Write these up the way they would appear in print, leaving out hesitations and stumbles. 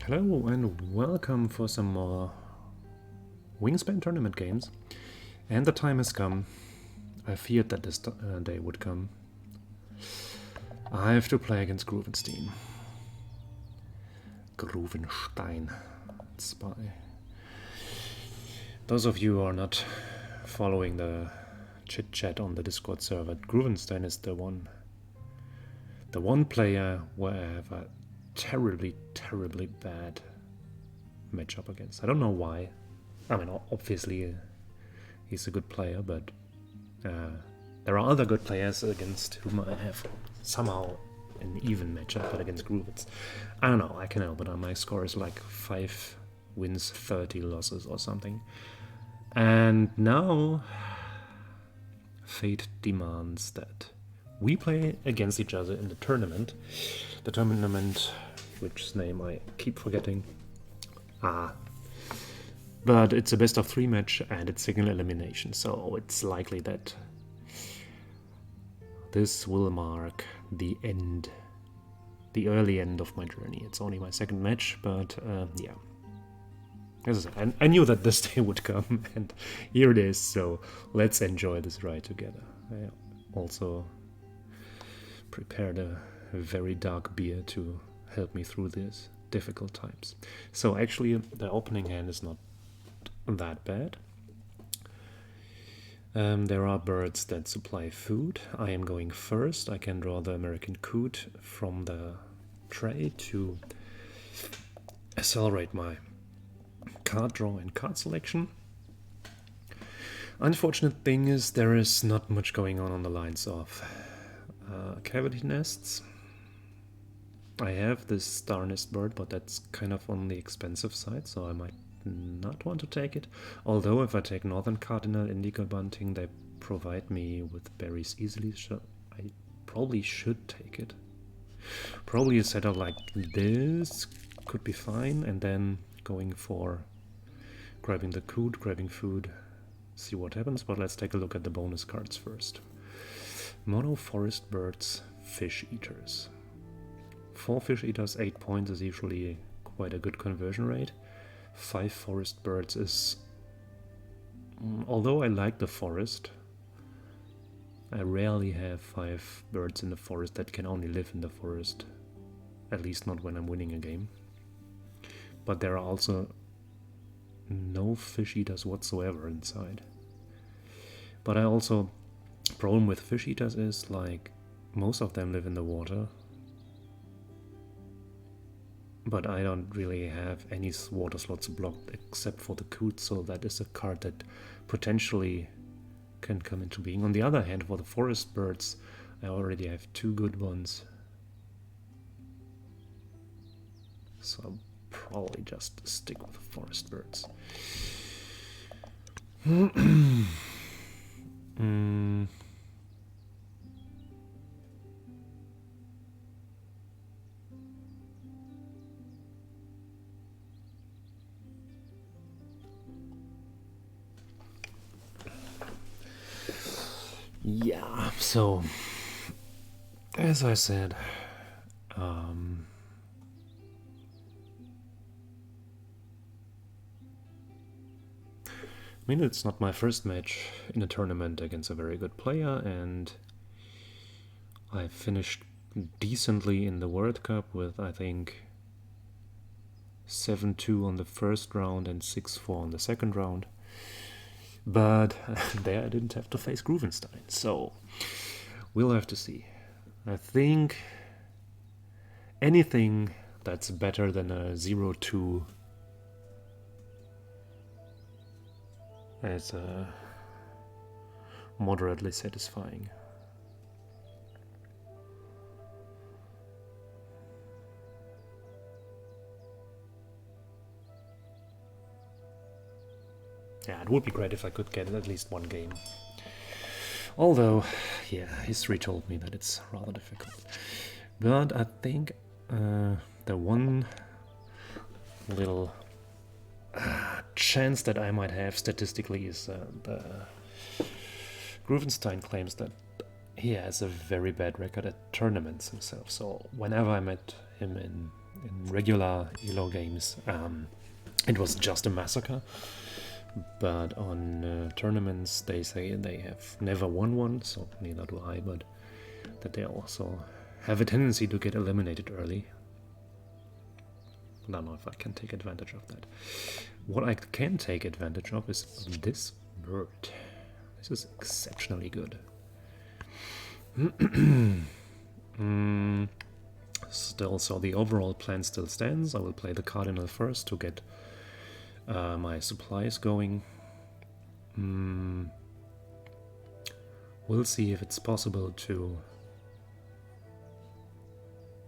Hello and welcome for some more Wingspan tournament games. And the time has come. I feared that this day would come. I have to play against Groovenstein. Groovenstein. It's by... Those of you who are not following the chit-chat on the Discord server, Groovenstein is the one player where I have a terribly bad matchup against. I don't know why. I mean, obviously he's a good player, but there are other good players against whom I have somehow an even matchup, but against Groovitz, I don't know, I can help it. My score is like 5 wins, 30 losses or something. And now fate demands that we play against each other in the tournament. The tournament, which name I keep forgetting. But it's a best of 3 match and it's single elimination, so it's likely that this will mark the end, the early end of my journey. It's only my second match, but yeah. As I said, I knew that this day would come, and here it is, so let's enjoy this ride together. I also prepared a very dark beer to help me through these difficult times. So actually the opening hand is not that bad. There are birds that supply food. I am going first. I can draw the American coot from the tray to accelerate my card draw and card selection. Unfortunate thing is there is not much going on the lines of cavity nests. I have this star nest bird, but that's kind of on the expensive side, so I might not want to take it. Although if I take northern cardinal indigo bunting, they provide me with berries easily, so I probably should take it. Probably a setup like this could be fine, and then going for grabbing the coot, grabbing food, see what happens. But let's take a look at the bonus cards first. Mono forest birds, fish eaters. 4 fish eaters, 8 points is usually quite a good conversion rate. 5 forest birds is... although I like the forest, I rarely have 5 birds in the forest that can only live in the forest. At least not when I'm winning a game. But there are also no fish eaters whatsoever inside. But I also... problem with fish eaters is, like, most of them live in the water. But I don't really have any water slots blocked except for the coot, so that is a card that potentially can come into being. On the other hand, for the forest birds, I already have 2 good ones. So I'll probably just stick with the forest birds. Yeah, so as I said, I mean, it's not my first match in a tournament against a very good player, and I finished decently in the World Cup with, I think, 7-2 on the first round and 6-4 on the second round. But there I didn't have to face Groovenstein, so we'll have to see. I think anything that's better than a 0-2 is moderately satisfying. Yeah, it would be great if I could get at least one game. Although, yeah, history told me that it's rather difficult. But I think the one little chance that I might have statistically is the Groovenstein claims that he has a very bad record at tournaments himself. So whenever I met him in in regular ELO games, it was just a massacre. But on tournaments, they say they have never won one, so neither do I, but that they also have a tendency to get eliminated early. I don't know if I can take advantage of that. What I can take advantage of is this bird. This is exceptionally good. Still, so the overall plan still stands. I will play the cardinal first to get my supplies going. We'll see if it's possible to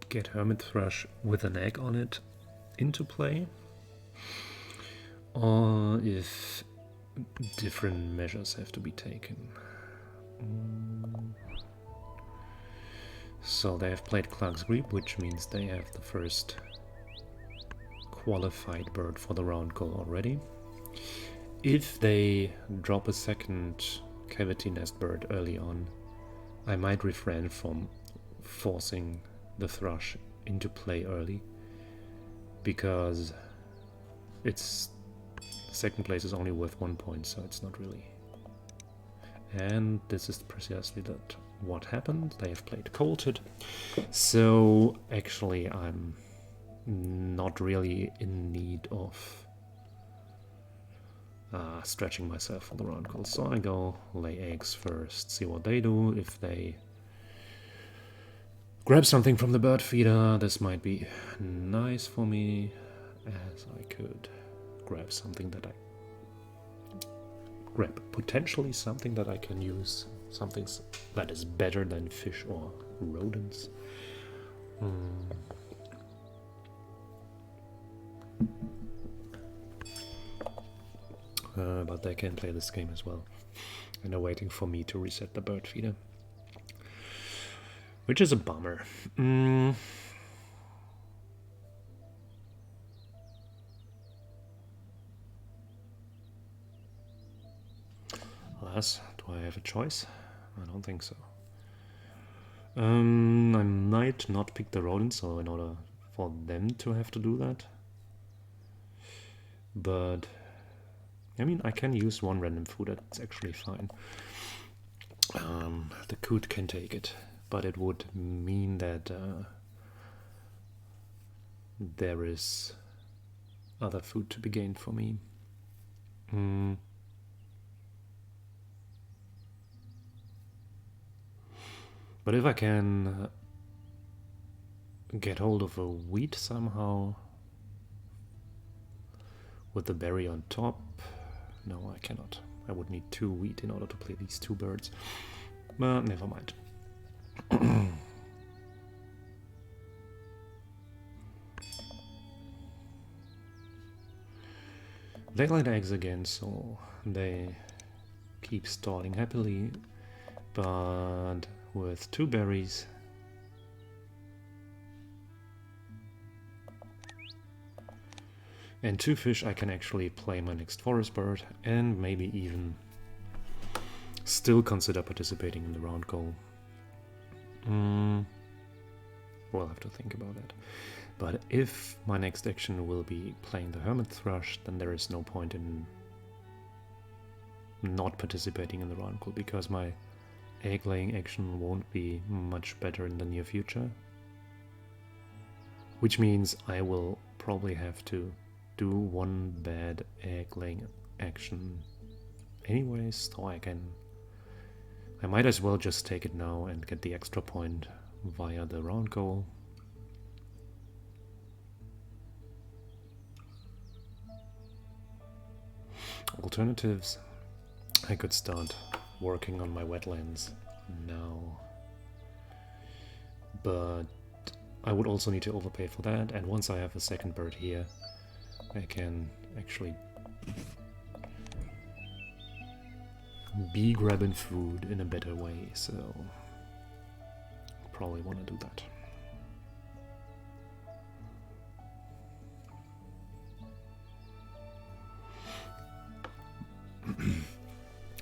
get Hermit Thrush with an egg on it into play, or if different measures have to be taken. So they have played Clark's Grip, which means they have the first qualified bird for the round goal already. If they drop a second cavity nest bird early on, I might refrain from forcing the thrush into play early, because its second place is only worth 1 point, so it's not really. And this is precisely that what happened. They have played Colted, so actually I'm not really in need of stretching myself for the round goal. So I go lay eggs first, see what they do. If they grab something from the bird feeder, this might be nice for me, as I could grab something that potentially something that I can use, something that is better than fish or rodents. But they can play this game as well, and are waiting for me to reset the bird feeder, which is a bummer. Alas, do I have a choice? I don't think so. I might not pick the rodents, so in order for them to have to do that. But I mean, I can use one random food, that's actually fine. The coot can take it, but it would mean that there is other food to be gained for me. But if I can get hold of a wheat somehow with the berry on top, no, I cannot. I would need 2 wheat in order to play these 2 birds, but never mind. They laid eggs again, so they keep stalling happily, but with 2 berries and 2 fish I can actually play my next forest bird and maybe even still consider participating in the round goal. We'll have to think about that. But if my next action will be playing the Hermit Thrush, then there is no point in not participating in the round goal, because my egg laying action won't be much better in the near future, which means I will probably have to do 1 bad egg laying action anyways, so I might as well just take it now and get the extra point via the round goal. Alternatives, I could start working on my wetlands now, but I would also need to overpay for that, and once I have a second bird here, I can actually be grabbing food in a better way, so probably want to do that.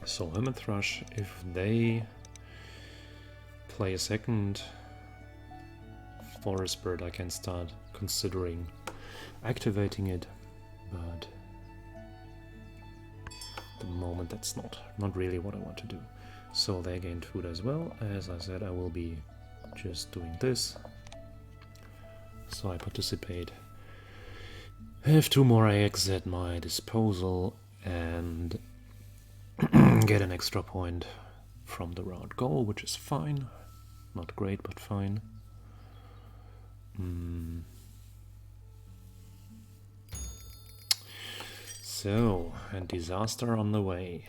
So Hermit Thrush, if they play a second forest bird, I can start considering activating it, but at the moment that's not really what I want to do. So they gained food as well. As I said, I will be just doing this. So I participate. I have 2 more eggs at my disposal and get an extra point from the round goal, which is fine. Not great, but fine. So, and disaster on the way.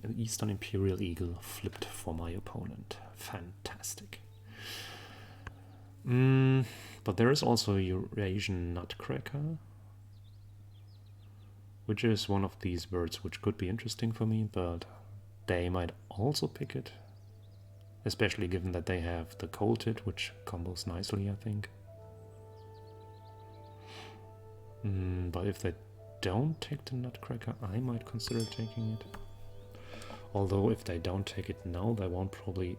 An Eastern Imperial Eagle flipped for my opponent. Fantastic. But there is also a Eurasian Nutcracker, which is one of these birds which could be interesting for me, but they might also pick it, especially given that they have the Colted, which combos nicely, I think. But if they don't take the Nutcracker, I might consider taking it. Although if they don't take it now, they won't probably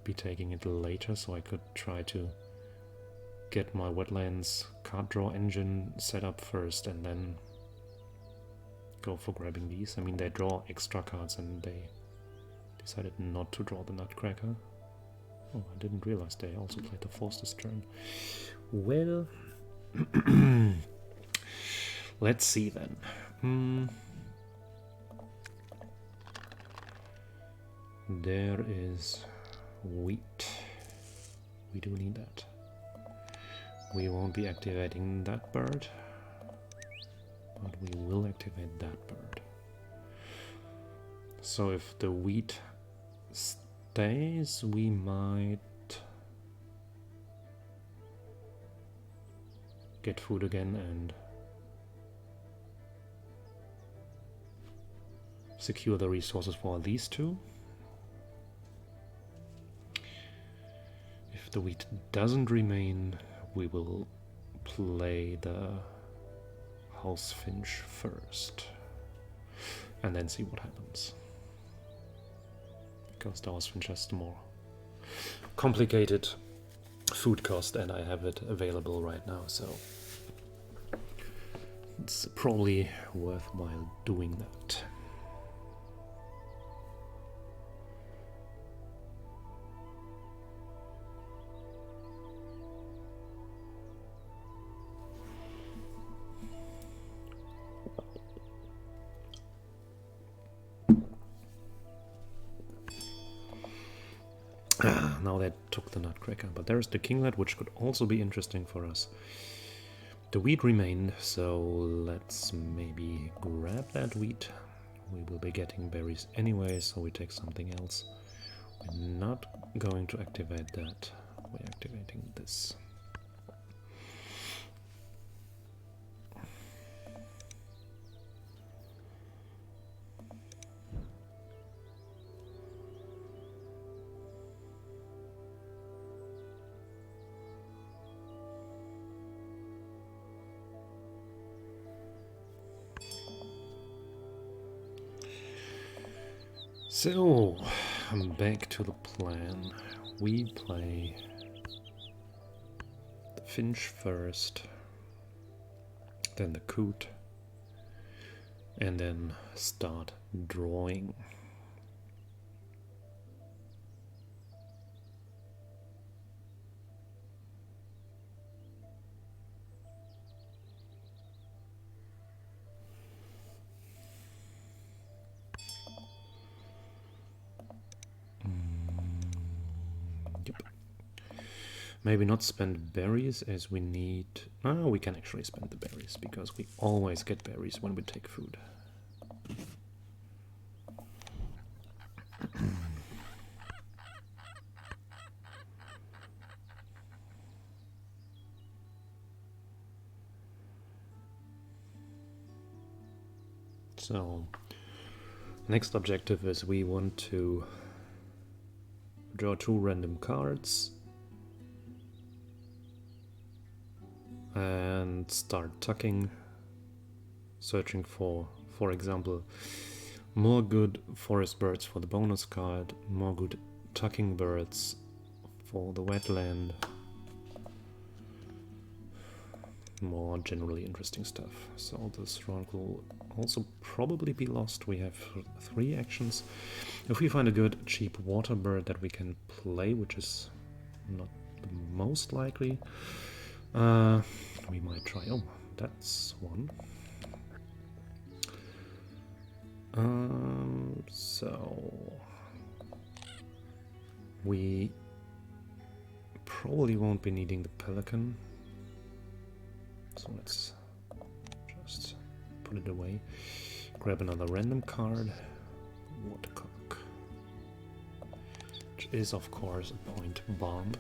be taking it later, so I could try to get my Wetlands card draw engine set up first and then go for grabbing these. I mean, they draw extra cards and they decided not to draw the Nutcracker. Oh, I didn't realize they also played the Forster's turn. Well, let's see then. There is wheat. We do need that. We won't be activating that bird, but we will activate that bird. So if the wheat stays, we might get food again and secure the resources for these two. If the wheat doesn't remain, we will play the house finch first and then see what happens, because the house finch has the more complicated food cost and I have it available right now, so it's probably worthwhile doing that. Now they took the Nutcracker, but there's the Kinglet, which could also be interesting for us. The wheat remained, so let's maybe grab that wheat. We will be getting berries anyway, so we take something else. We're not going to activate that. We're activating this. So, I'm back to the plan. We play the finch first, then the coot, and then start drawing. Maybe not spend berries as we need... Oh, we can actually spend the berries, because we always get berries when we take food. So, next objective is we want to draw 2 random cards and start tucking, searching for example, more good forest birds for the bonus card, more good tucking birds for the wetland, more generally interesting stuff. So this round will also probably be lost. We have 3 actions. If we find a good cheap water bird that we can play, which is not the most likely, we might try. Oh, that's one. So we probably won't be needing the pelican. So let's just put it away. Grab another random card. Woodcock. Which is, of course, a point bomb.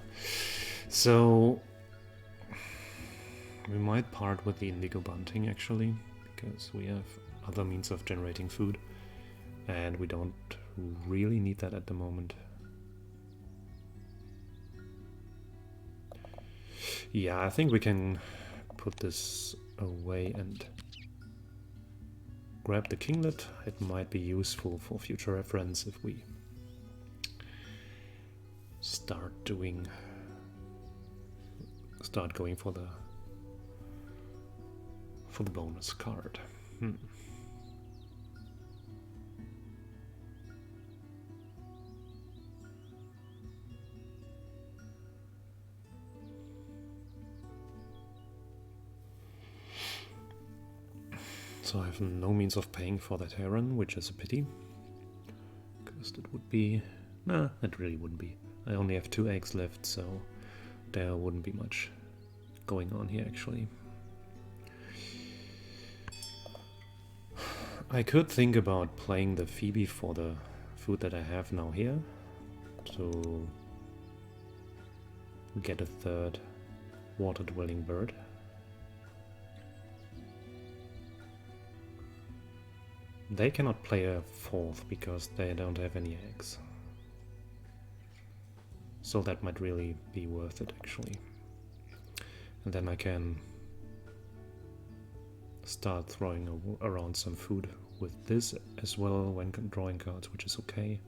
So we might part with the indigo bunting, actually, because we have other means of generating food. And we don't really need that at the moment. Yeah, I think we can put this away and grab the kinglet. It might be useful for future reference if we start going for the bonus card. So I have no means of paying for that heron, which is a pity. Because that would be... Nah, that really wouldn't be. I only have 2 eggs left, so there wouldn't be much going on here, actually. I could think about playing the Phoebe for the food that I have now here. To get a 3rd water-dwelling bird. They cannot play a 4th because they don't have any eggs. So that might really be worth it, actually. And then I can start throwing around some food with this as well when drawing cards, which is okay.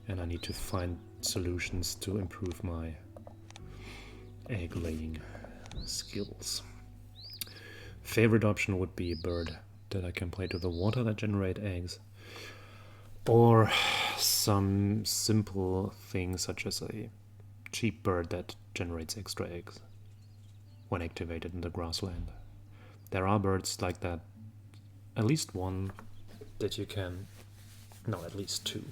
And I need to find solutions to improve my egg-laying skills. Favorite option would be a bird that I can play to the water that generate eggs, or some simple thing such as a cheap bird that generates extra eggs when activated in the grassland. There are birds like that, at least one that you can, no, at least 2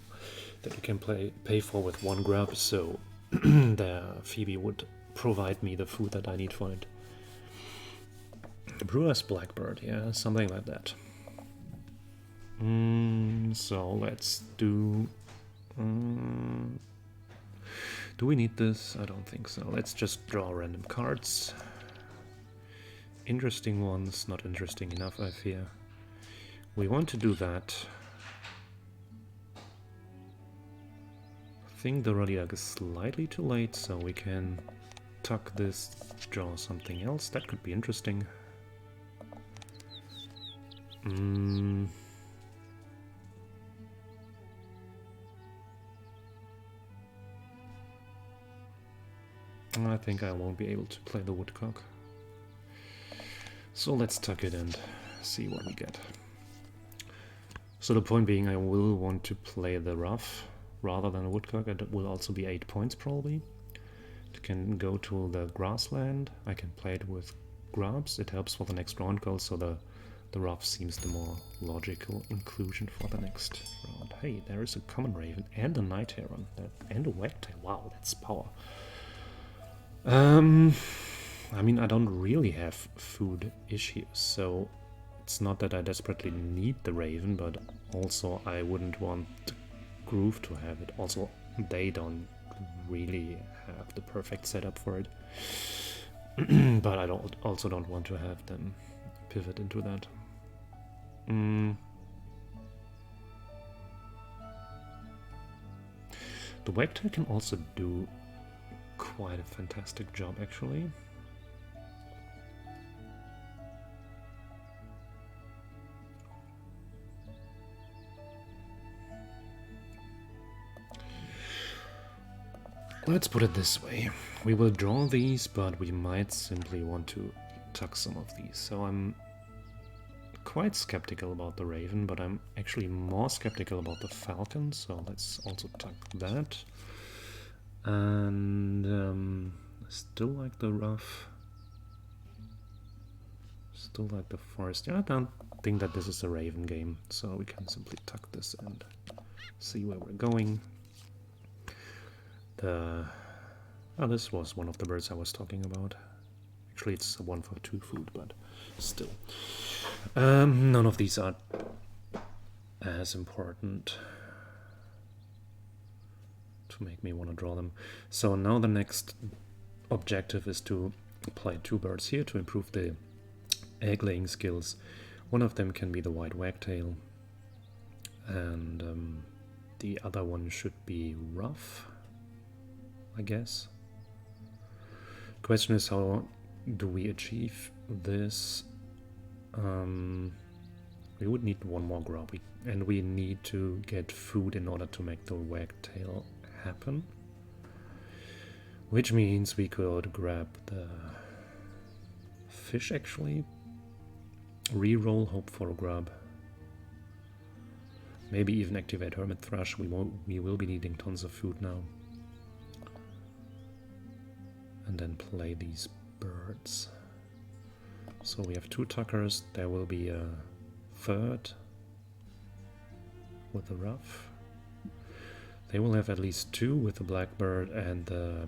that you can pay for with 1 grub, so the Phoebe would provide me the food that I need for it. The brewer's blackbird, yeah, something like that. So let's do... do we need this? I don't think so. Let's just draw random cards. Interesting ones, not interesting enough, I fear. We want to do that. I think the Rodiac is slightly too late, so we can tuck this, draw something else. That could be interesting. I think I won't be able to play the woodcock. So let's tuck it and see what we get. So the point being, I will want to play the ruff rather than a woodcock. It will also be 8 points probably. It can go to the grassland. I can play it with grubs. It helps for the next round goal, so the ruff seems the more logical inclusion for the next round. Hey, there is a common raven and a night heron and a wagtail. Wow, that's power. I mean, I don't really have food issues, so it's not that I desperately need the raven, but also I wouldn't want Groove to have it. Also, they don't really have the perfect setup for it. But I also don't want to have them pivot into that. The wagtail can also do quite a fantastic job, actually. Let's put it this way. We will draw these, but we might simply want to tuck some of these. So I'm quite skeptical about the Raven, but I'm actually more skeptical about the Falcon, so let's also tuck that. And I still like the Rough. Still like the Forest. Yeah, I don't think that this is a Raven game, so we can simply tuck this and see where we're going. This was one of the birds I was talking about. Actually, it's a 1 for 2 food, but still. None of these are as important to make me want to draw them. So now the next objective is to play 2 birds here to improve the egg-laying skills. One of them can be the white wagtail, and the other one should be rough, I guess. Question is, how do we achieve this? We would need one more grub, and we need to get food in order to make the wagtail happen. Which means we could grab the fish actually, reroll, hope for a grub. Maybe even activate Hermit Thrush. We will be needing tons of food now. And then play these birds. So we have 2 tuckers. There will be a third with the rough. They will have at least 2 with the blackbird and the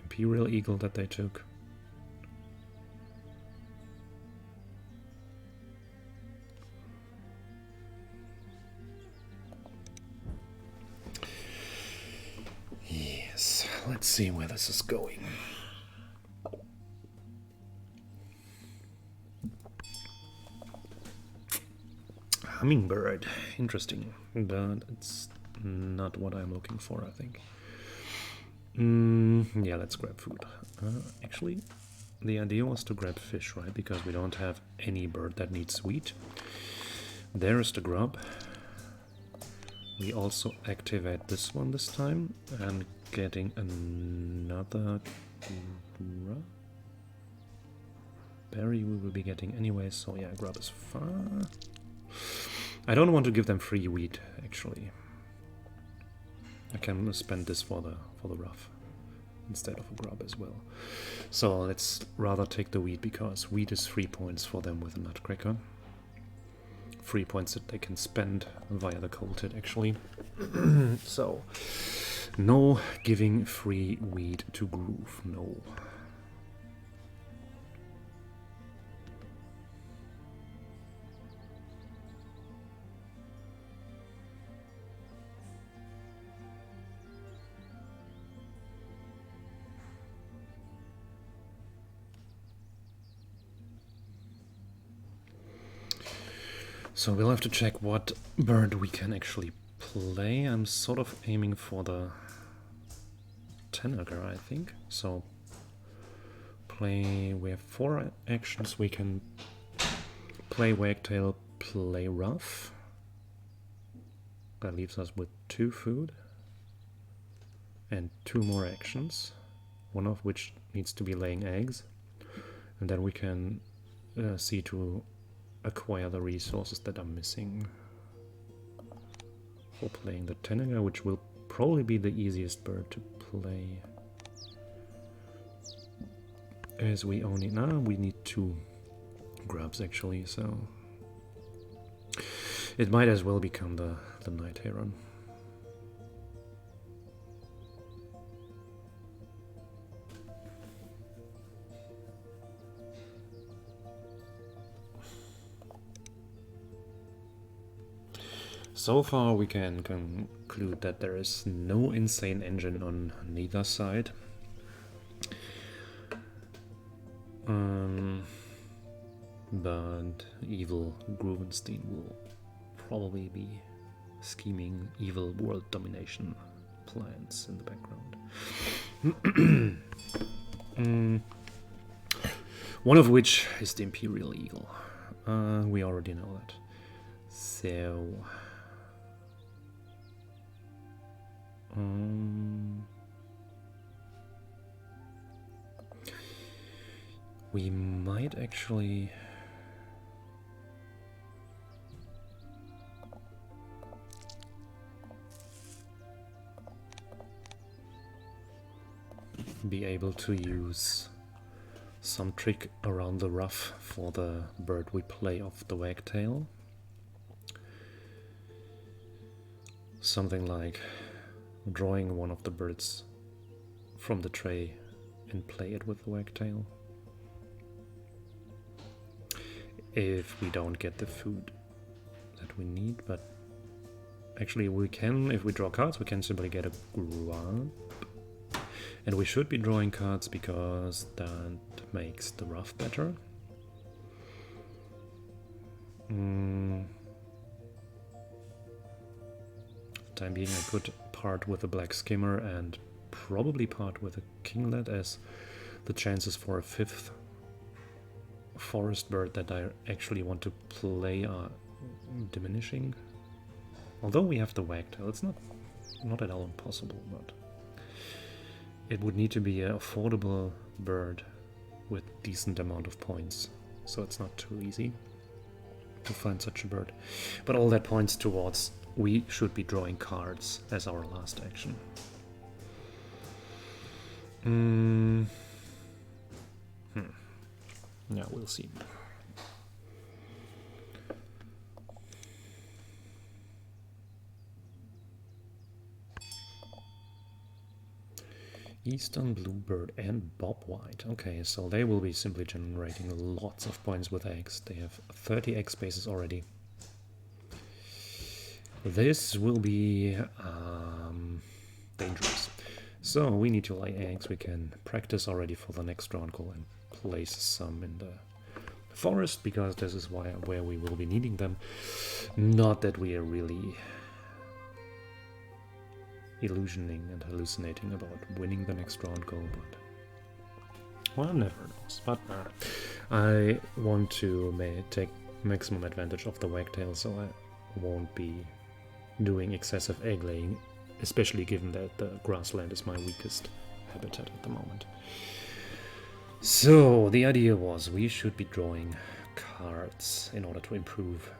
imperial eagle that they took. Yes, let's see where this is going. Hummingbird, interesting, but it's not what I'm looking for, I think. Yeah, let's grab food. Actually, the idea was to grab fish, right? Because we don't have any bird that needs wheat. There is the grub. We also activate this one this time, and getting another berry we will be getting anyway, so yeah, grub is far. I don't want to give them free wheat, actually. I can spend this for the rough instead of a grub as well. So let's rather take the wheat, because wheat is 3 points for them with a nutcracker. 3 points that they can spend via the colted, actually. So no giving free wheat to Groove, no. So we'll have to check what bird we can actually play. I'm sort of aiming for the Tanager, I think. So play, we have 4 actions. We can play wagtail, play rough. That leaves us with 2 food and 2 more actions, one of which needs to be laying eggs. And then we can see to acquire the resources that are missing for playing the Tanager, which will probably be the easiest bird to play, as we only we need 2 grubs actually, so it might as well become the Night Heron. So far we can conclude that there is no insane engine on neither side. But evil Groovenstein will probably be scheming evil world domination plans in the background. One of which is the Imperial Eagle. We already know that. So We might actually... be able to use some trick around the ruff for the bird we play off the wagtail. Something like drawing one of the birds from the tray and play it with the wagtail. If we don't get the food that we need, but actually we can, if we draw cards, we can simply get a grub. And we should be drawing cards because that makes the ruff better. For the time being, I could part with a black skimmer and probably part with a kinglet, as the chances for a fifth forest bird that I actually want to play are diminishing. Although we have the wagtail, it's not at all impossible, but it would need to be an affordable bird with decent amount of points, so it's not too easy to find such a bird. But all that points towards we should be drawing cards as our last action. Yeah, we'll see. Eastern Bluebird and Bobwhite. Okay, so they will be simply generating lots of points with eggs. They have 30 egg spaces already. This will be dangerous. So we need to lay eggs. We can practice already for the next round call and place some in the forest, because this is where we will be needing them. Not that we are really illusioning and hallucinating about winning the next round goal, but well, never knows. But I want to take maximum advantage of the wagtail, so I won't be doing excessive egg laying, especially given that the grassland is my weakest habitat at the moment. So the idea was we should be drawing cards in order to improve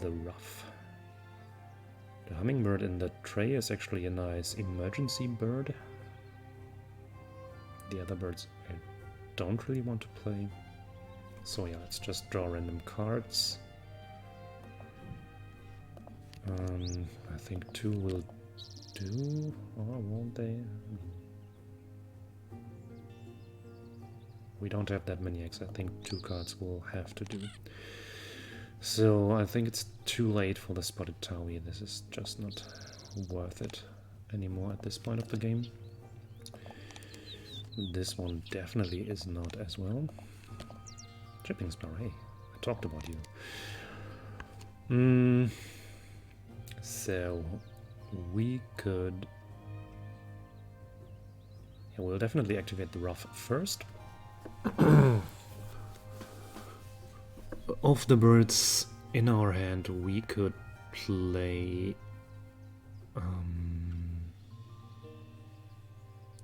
the ruff. The hummingbird in the tray is actually a nice emergency bird. The other birds I don't really want to play. So yeah, let's just draw random cards. I think 2 will do, or won't they? We don't have that many eggs. I think 2 cards will have to do. So I think it's too late for the spotted Towie. This is just not worth it anymore at this point of the game. This one definitely is not as well. Chipping Sparrow, hey, I talked about you. So we could... yeah, we'll definitely activate the ruff first. Of the birds in our hand, we could play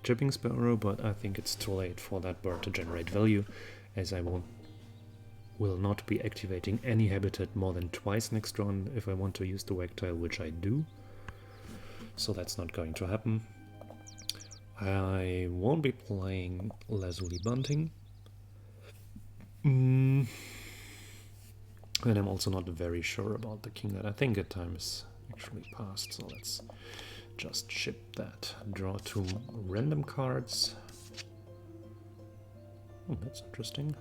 Chipping Sparrow, but I think it's too late for that bird to generate value, as I will not be activating any habitat more than twice next round if I want to use the wagtail, which I do. So that's not going to happen. I won't be playing Lazuli Bunting. And I'm also not very sure about the kinglet. I think the time is actually passed, so let's just ship that. Draw 2 random cards. Oh, that's interesting.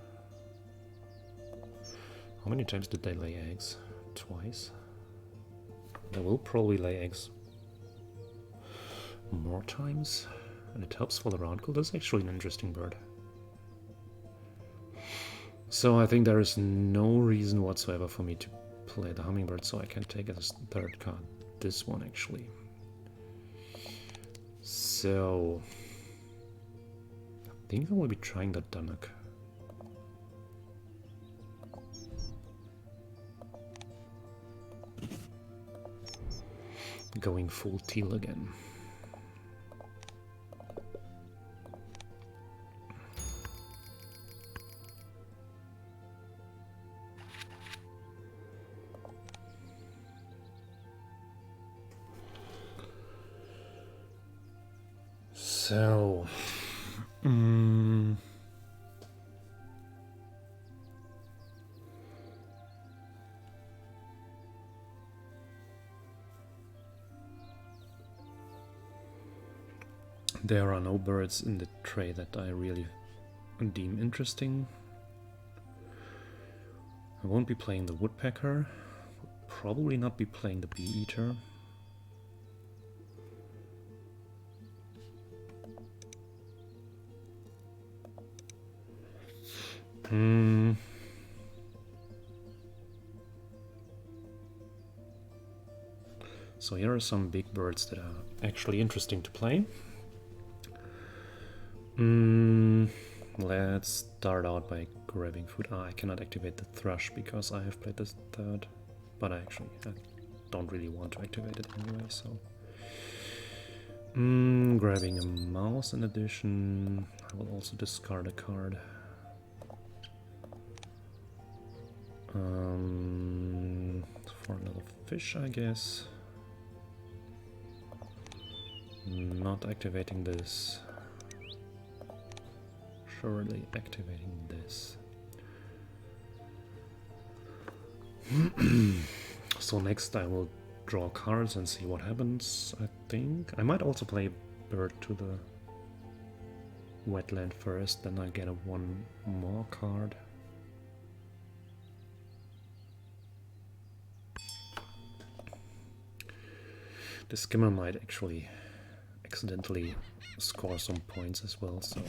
How many times did they lay eggs? Twice. They will probably lay eggs more times, and it helps for the round call. That's actually an interesting bird. So I think there is no reason whatsoever for me to play the hummingbird, so I can take as a third card this one actually. So I think I will be trying the dunnock. Going full teal again. So... there are no birds in the tray that I really deem interesting. I won't be playing the woodpecker, probably not be playing the bee-eater. So here are some big birds that are actually interesting to play. Let's start out by grabbing food. I cannot activate the thrush because I have played this third, but I don't really want to activate it anyway, so... grabbing a mouse in addition. I will also discard a card. For another fish, I guess. Not activating this. Surely activating this. So next I will draw cards and see what happens, I think. I might also play bird to the wetland first, then I get a one more card. The skimmer might actually accidentally score some points as well, so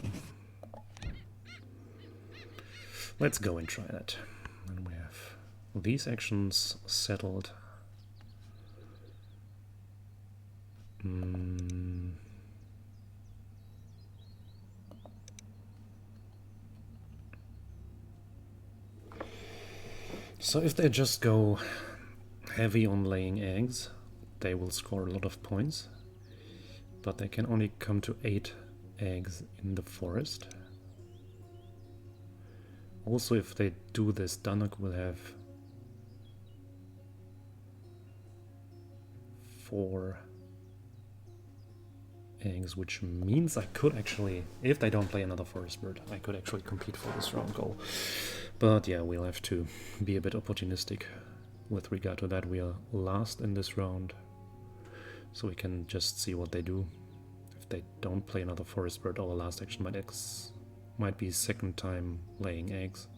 let's go and try that. And we have these actions settled. So if they just go heavy on laying eggs, they will score a lot of points, but they can only come to 8 eggs in the forest. Also, if they do this, dunnock will have 4 eggs, which means I could actually, if they don't play another forest bird, I could actually compete for this round goal. But yeah, we'll have to be a bit opportunistic with regard to that. We are last in this round, so we can just see what they do. If they don't play another forest bird, our last action might be second time laying eggs.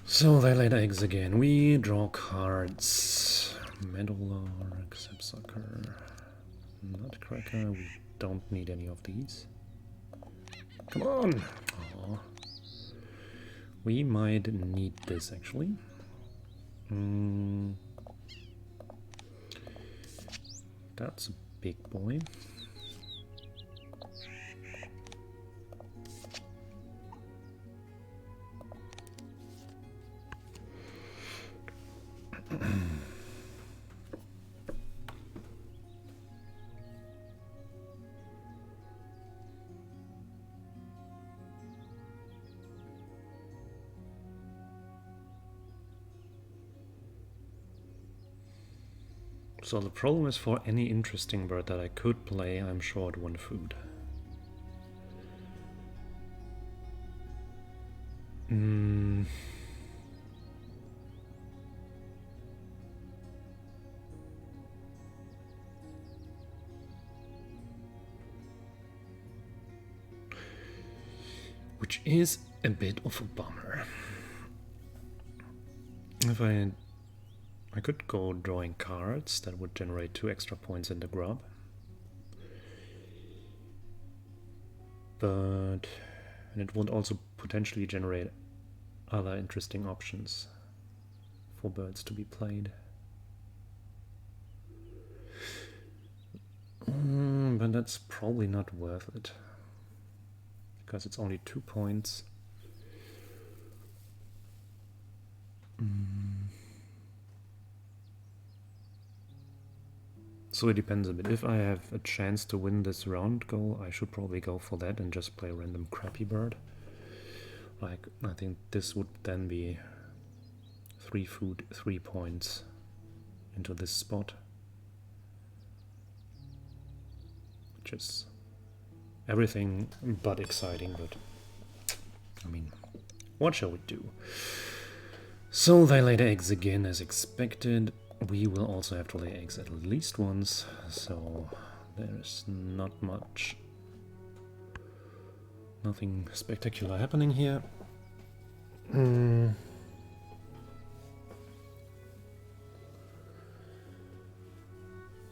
So they laid eggs again. We draw cards. Meadowlark, sapsucker, nutcracker. We don't need any of these. Come on! Aww. We might need this actually. That's a big boy. So the problem is, for any interesting bird that I could play, I'm short 1 food. Which is a bit of a bummer. If I could go drawing cards, that would generate 2 extra points in the grub. And it would also potentially generate other interesting options for birds to be played. But that's probably not worth it, because it's only 2 points. So it depends a bit. If I have a chance to win this round goal, I should probably go for that and just play a random crappy bird. Like, I think this would then be 3 food, 3 points into this spot. Which is everything but exciting, but I mean, what shall we do? So they laid eggs again as expected. We will also have to lay eggs at least once, so there's not much, nothing spectacular happening here.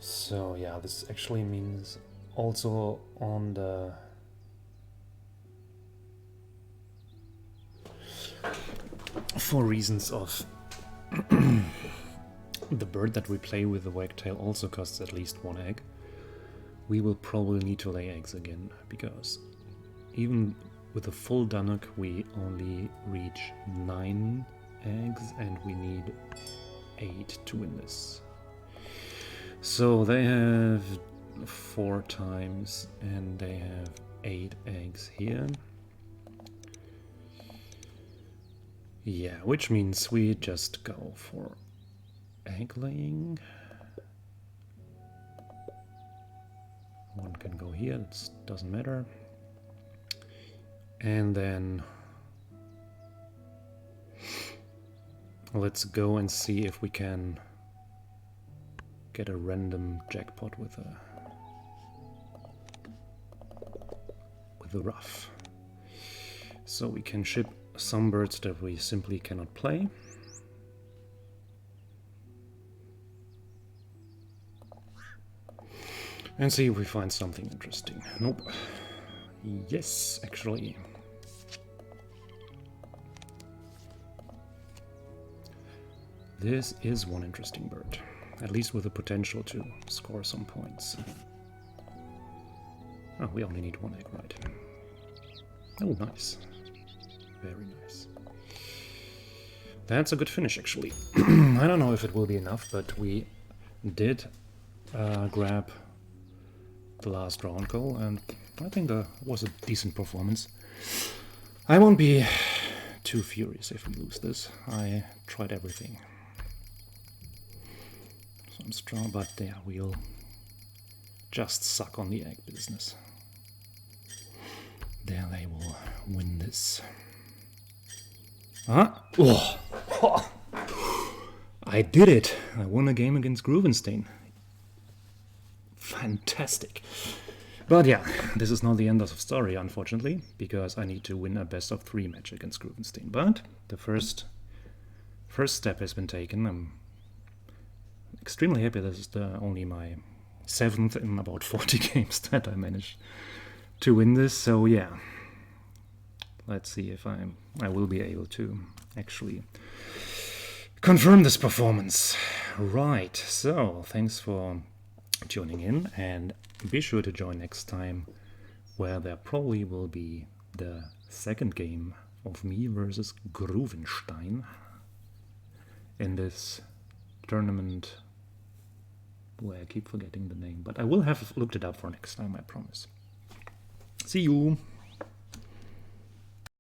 So yeah, this actually means also on the for reasons of the bird that we play with the wagtail also costs at least 1 egg. We will probably need to lay eggs again, because even with a full dunnock we only reach 9 eggs and we need 8 to win this. So they have 4 times and they have 8 eggs here. Yeah, which means we just go for egg laying. One can go here, it doesn't matter. And then let's go and see if we can get a random jackpot with a ruff. So we can ship some birds that we simply cannot play. And see if we find something interesting. Nope. Yes, actually. This is one interesting bird. At least with the potential to score some points. Oh, we only need 1 egg, right? Oh, nice. Very nice. That's a good finish, actually. I don't know if it will be enough, but we did grab the last round goal, and I think that was a decent performance. I won't be too furious if we lose this. I tried everything. So I'm strong, but yeah, we'll just suck on the egg business. There they will win this. Huh? Oh. I did it! I won a game against Groovenstein. Fantastic. But yeah, this is not the end of the story, unfortunately, because I need to win a best-of-3 match against Groovenstein. But the first step has been taken. I'm extremely happy this is only my 7th in about 40 games that I managed to win this. So yeah, let's see if I will be able to actually confirm this performance. Right, so thanks for tuning in, and be sure to join next time, where there probably will be the second game of me versus Groovenstein in this tournament where I keep forgetting the name, but I will have looked it up for next time, I promise. See you!